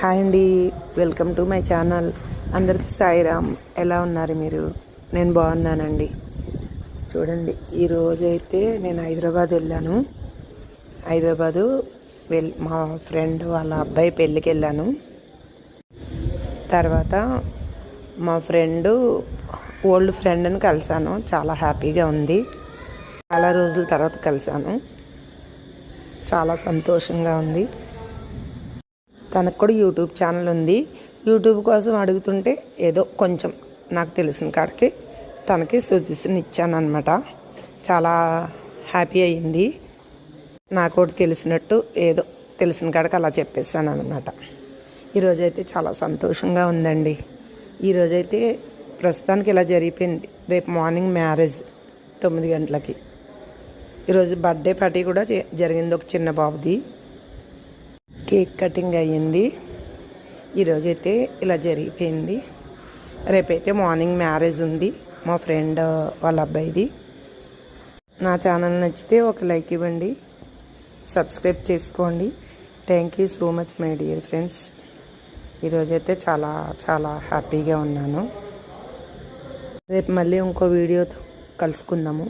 Hi అండి, welcome to my channel. అందరికీ సాయిరామ్. ఎలా ఉన్నారు మీరు? నేను బాగున్నానండి. చూడండి, ఈరోజు అయితే నేను హైదరాబాద్ వెళ్ళాను. హైదరాబాదు మా ఫ్రెండ్ వాళ్ళ అబ్బాయి పెళ్ళికి వెళ్ళాను. తర్వాత మా ఫ్రెండు ఓల్డ్ ఫ్రెండ్ని కలిశాను. చాలా హ్యాపీగా ఉంది. చాలా రోజుల తర్వాత కలిశాను. చాలా సంతోషంగా ఉంది. తనకు కూడా యూట్యూబ్ ఛానల్ ఉంది. యూట్యూబ్ కోసం అడుగుతుంటే ఏదో కొంచెం నాకు తెలిసిన కాడికి తనకి సజెషన్ ఇచ్చాను అనమాట. చాలా హ్యాపీ అయ్యింది. నాకు ఒకటి తెలిసినట్టు ఏదో తెలిసిన కాడికి అలా చెప్పేస్తాను అనమాట. ఈరోజైతే చాలా సంతోషంగా ఉందండి. ఈరోజైతే ప్రస్తుతానికి ఇలా జరిగిపోయింది. రేపు మార్నింగ్ మ్యారేజ్ 9 గంటలకి. ఈరోజు బర్త్డే పార్టీ కూడా జరిగింది ఒక చిన్న బాబుది. కేక్ కటింగ్ అయ్యింది. ఈరోజైతే ఇలా జరిగిపోయింది. రేపైతే మార్నింగ్ మ్యారేజ్ ఉంది మా ఫ్రెండ్ వాళ్ళ అబ్బాయిది. నా ఛానల్ నచ్చితే ఒక లైక్ ఇవ్వండి, సబ్స్క్రైబ్ చేసుకోండి. Thank you so much my dear friends. ఈరోజైతే చాలా చాలా హ్యాపీగా ఉన్నాను. రేపు మళ్ళీ ఇంకో వీడియోతో కలుసుకుందాము.